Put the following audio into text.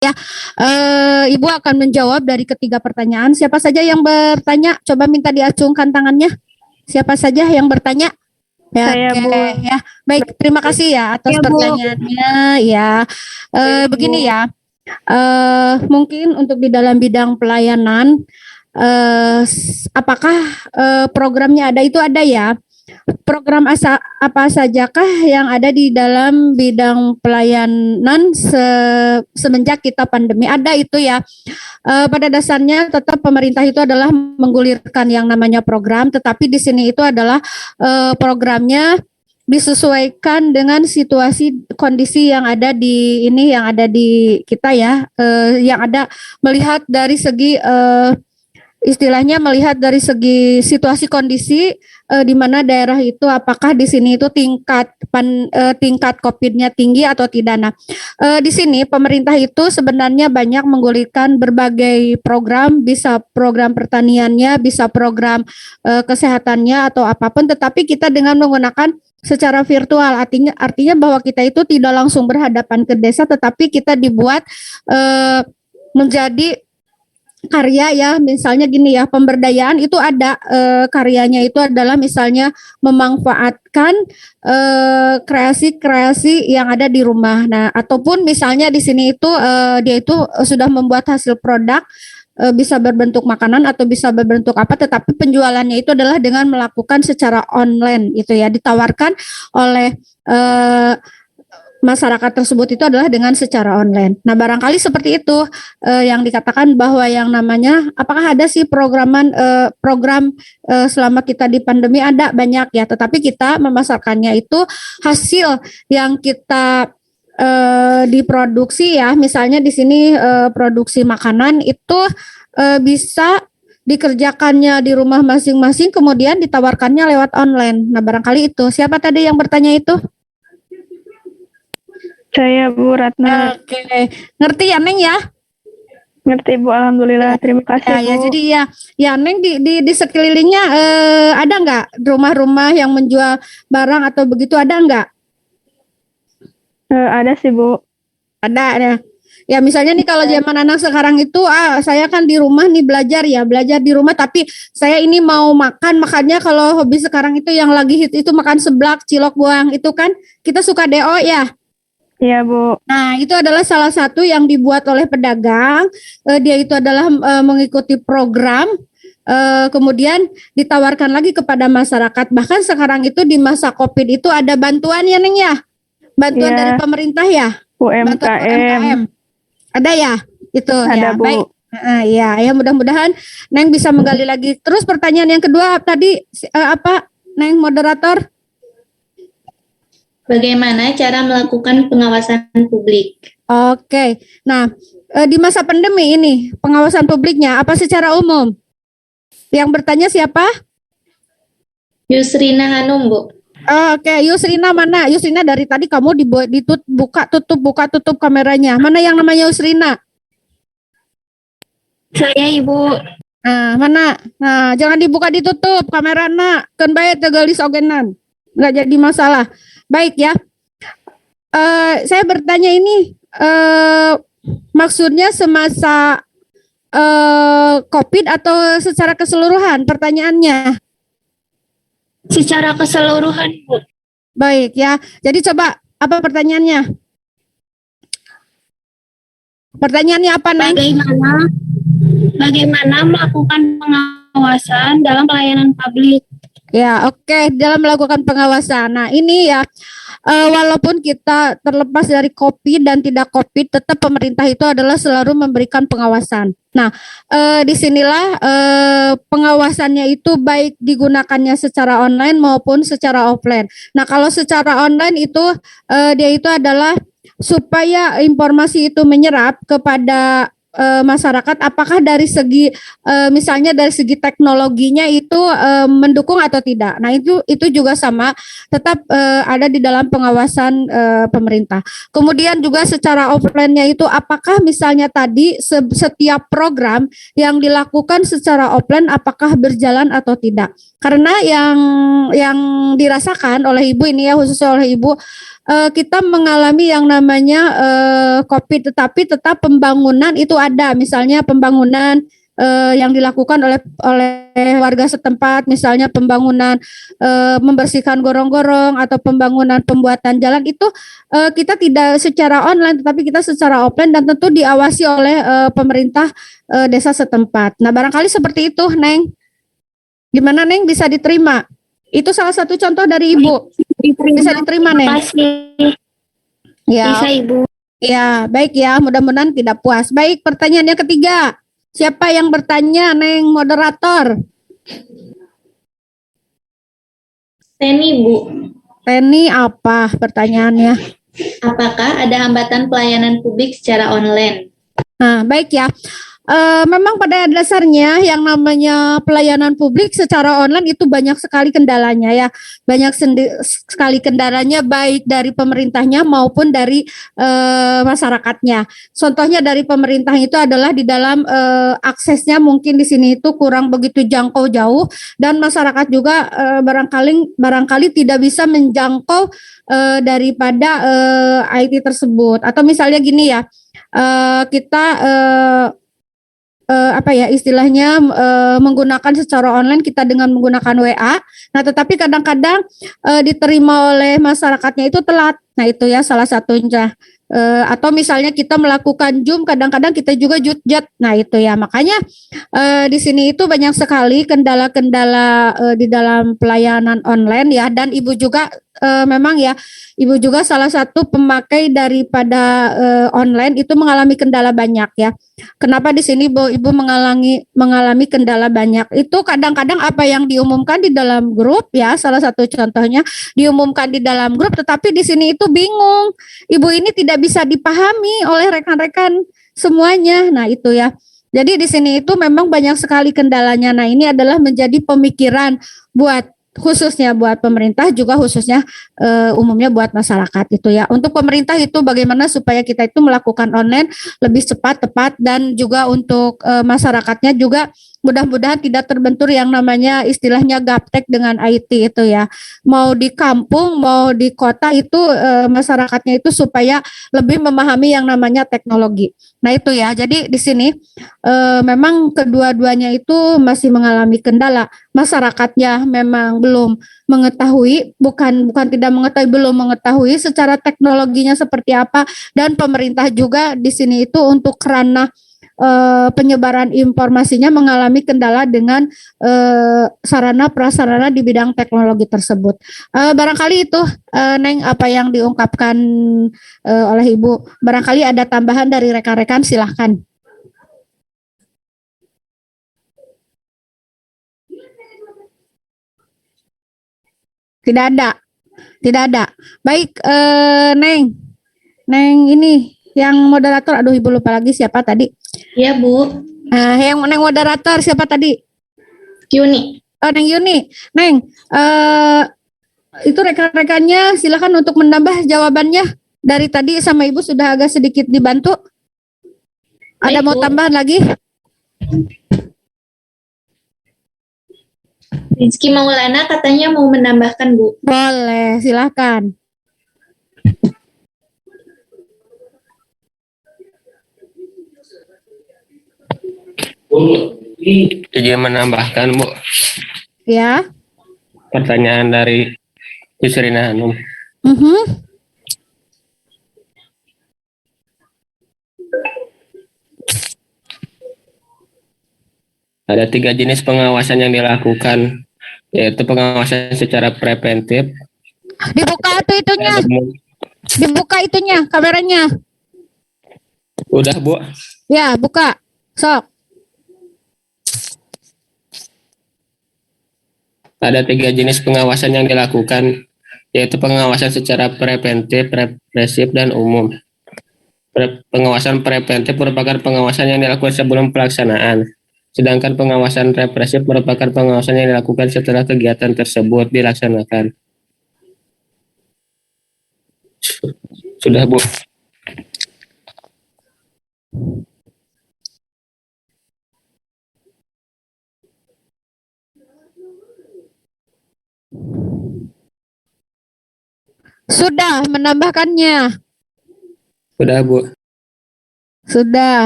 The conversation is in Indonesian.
Ya, Ibu akan menjawab dari ketiga pertanyaan. Siapa saja yang bertanya? Coba minta diacungkan tangannya. Siapa saja yang bertanya? Ya, Saya, oke, Bu. ya. Baik, terima kasih ya atas Ya, Bu. pertanyaannya. Ya, begini Bu. ya. Mungkin untuk di dalam bidang pelayanan, apakah programnya ada? Itu ada ya. Program apa sajakah yang ada di dalam bidang pelayanan semenjak kita pandemi? Ada itu ya. Pada dasarnya tetap pemerintah itu adalah menggulirkan yang namanya program, tetapi di sini itu adalah programnya disesuaikan dengan situasi kondisi yang ada di ini, yang ada di kita ya, yang ada melihat dari segi istilahnya melihat dari segi situasi kondisi di mana daerah itu apakah di sini itu tingkat COVID-nya tinggi atau tidak. Nah, di sini pemerintah itu sebenarnya banyak menggulirkan berbagai program, bisa program pertaniannya, bisa program kesehatannya atau apapun, tetapi kita dengan menggunakan secara virtual, artinya bahwa kita itu tidak langsung berhadapan ke desa, tetapi kita dibuat menjadi karya ya, misalnya gini ya, pemberdayaan itu ada karyanya itu adalah misalnya memanfaatkan kreasi-kreasi yang ada di rumah. Nah, ataupun misalnya di sini itu dia itu sudah membuat hasil produk, bisa berbentuk makanan atau bisa berbentuk apa, tetapi penjualannya itu adalah dengan melakukan secara online itu ya, ditawarkan oleh masyarakat tersebut itu adalah dengan secara online. Nah, barangkali seperti itu yang dikatakan bahwa yang namanya apakah ada sih program selama kita di pandemi, ada banyak ya, tetapi kita memasarkannya itu hasil yang kita diproduksi ya. Misalnya di sini produksi makanan itu bisa dikerjakannya di rumah masing-masing, kemudian ditawarkannya lewat online. Nah, barangkali itu. Siapa tadi yang bertanya itu? Saya, Bu Ratna. Oke, ngerti ya Neng ya? Ngerti, Bu. Alhamdulillah. Terima kasih, Bu. Ya, jadi ya Neng di sekelilingnya ada nggak rumah-rumah yang menjual barang atau begitu, ada nggak? Ada sih, Bu. Ada ya. Ya misalnya nih kalau zaman anak sekarang itu saya kan di rumah nih belajar di rumah, tapi saya ini mau makannya kalau hobi sekarang itu yang lagi hit itu makan seblak, cilok buang itu kan kita suka DO ya. Iya, Bu. Nah, itu adalah salah satu yang dibuat oleh pedagang. Dia itu adalah mengikuti program, kemudian ditawarkan lagi kepada masyarakat. Bahkan sekarang itu di masa COVID itu ada bantuan ya, Neng ya? Bantuan dari pemerintah ya? Bantuan UMKM. Ada ya? Itu ada, ya. Bu. Baik. Ya, mudah-mudahan Neng bisa menggali lagi. Terus pertanyaan yang kedua tadi apa, Neng moderator? Bagaimana cara melakukan pengawasan publik? Oke, nah di masa pandemi ini pengawasan publiknya apa secara umum? Yang bertanya siapa? Yusrina Hanum, Bu. Oke, Yusrina mana? Yusrina dari tadi kamu buka tutup kameranya. Mana yang namanya Yusrina? Saya, Ibu. Nah, mana? Nah, jangan dibuka ditutup kamerana. Kan bae tegelis ogenan. Nggak jadi masalah. Baik ya. Saya bertanya ini maksudnya semasa COVID atau secara keseluruhan pertanyaannya? Secara keseluruhan, Bu. Baik ya. Jadi coba apa pertanyaannya? Pertanyaannya apa, Neng? Bagaimana melakukan pengawasan dalam pelayanan publik? Ya, oke, dalam melakukan pengawasan. Nah, ini ya, walaupun kita terlepas dari COVID dan tidak COVID, tetap pemerintah itu adalah selalu memberikan pengawasan. Nah, disinilah pengawasannya itu baik digunakannya secara online maupun secara offline. Nah, kalau secara online itu dia itu adalah supaya informasi itu menyerap kepada masyarakat, apakah dari segi misalnya dari segi teknologinya itu mendukung atau tidak. Nah, itu juga sama, tetap ada di dalam pengawasan pemerintah. Kemudian juga secara offline-nya itu apakah misalnya tadi setiap program yang dilakukan secara offline apakah berjalan atau tidak. Karena yang dirasakan oleh Ibu ini ya, khususnya oleh Ibu, kita mengalami yang namanya COVID, tetapi tetap pembangunan itu ada. Misalnya pembangunan yang dilakukan oleh warga setempat, misalnya pembangunan membersihkan gorong-gorong atau pembangunan pembuatan jalan itu kita tidak secara online, tetapi kita secara offline dan tentu diawasi oleh pemerintah desa setempat. Nah, barangkali seperti itu, Neng. Gimana, Neng? Bisa diterima? Itu salah satu contoh dari Ibu. Bisa diterima, Neng? Terima kasih. Ya, Bisa Ibu. ya, baik ya. Mudah-mudahan tidak puas. Baik, pertanyaan yang ketiga. Siapa yang bertanya, Neng, moderator? Teni, Bu. Teni, apa pertanyaannya? Apakah ada hambatan pelayanan publik secara online? Nah, baik ya. Memang pada dasarnya yang namanya pelayanan publik secara online itu banyak sekali kendalanya ya. Banyak sekali kendalanya baik dari pemerintahnya maupun dari masyarakatnya. Contohnya dari pemerintah itu adalah di dalam aksesnya mungkin di sini itu kurang begitu jangkau jauh dan masyarakat juga barangkali tidak bisa menjangkau daripada IT tersebut. Atau misalnya gini ya, kita apa ya istilahnya menggunakan secara online kita dengan menggunakan WA. Nah, tetapi kadang-kadang diterima oleh masyarakatnya itu telat. Nah, itu ya salah satunya. Atau misalnya kita melakukan Zoom, kadang-kadang kita juga jutjat. Nah, itu ya. Makanya di sini itu banyak sekali kendala-kendala di dalam pelayanan online ya. Dan Ibu juga memang ya, Ibu juga salah satu pemakai daripada online itu mengalami kendala banyak ya. Kenapa di sini Ibu mengalami kendala banyak? Itu kadang-kadang apa yang diumumkan di dalam grup ya, salah satu contohnya diumumkan di dalam grup, tetapi di sini itu bingung. Ibu ini tidak bisa dipahami oleh rekan-rekan semuanya. Nah, itu ya. Jadi di sini itu memang banyak sekali kendalanya. Nah, ini adalah menjadi pemikiran buat khususnya buat pemerintah juga khususnya umumnya buat masyarakat itu ya. Untuk pemerintah itu bagaimana supaya kita itu melakukan online lebih cepat, tepat dan juga untuk masyarakatnya juga mudah-mudahan tidak terbentur yang namanya istilahnya gaptek dengan IT itu ya. Mau di kampung, mau di kota itu masyarakatnya itu supaya lebih memahami yang namanya teknologi. Nah, itu ya. Jadi di sini memang kedua-duanya itu masih mengalami kendala. Masyarakatnya memang belum mengetahui, bukan tidak mengetahui, belum mengetahui secara teknologinya seperti apa, dan pemerintah juga di sini itu untuk ranah penyebaran informasinya mengalami kendala dengan sarana prasarana di bidang teknologi tersebut. Barangkali itu Neng apa yang diungkapkan oleh Ibu. Barangkali ada tambahan dari rekan-rekan, silahkan. Tidak ada. Tidak ada. Baik, Neng. Neng ini yang moderator, aduh Ibu lupa lagi siapa tadi. Ya, Bu. Yang Neng moderator siapa tadi? Yuni. Oh, Neng Yuni. Neng, itu rekan-rekannya silakan untuk menambah jawabannya. Dari tadi sama Ibu sudah agak sedikit dibantu. Ada Baik, mau Bu. tambahan lagi? Rizky Maulana katanya mau menambahkan, Bu. Boleh, silakan. Izin menambahkan, Bu, Ya. pertanyaan dari Yusrina Hanum. Ada 3 jenis pengawasan yang dilakukan, yaitu pengawasan secara preventif. Dibuka tuh itunya. Dibuka itunya, kameranya. Udah, Bu. Ya, buka. Sok. Ada 3 jenis pengawasan yang dilakukan, yaitu pengawasan secara preventif, represif, dan umum. Pengawasan preventif merupakan pengawasan yang dilakukan sebelum pelaksanaan, sedangkan pengawasan represif merupakan pengawasan yang dilakukan setelah kegiatan tersebut dilaksanakan. Sudah, Bu. Sudah menambahkannya. Sudah, Bu. Sudah.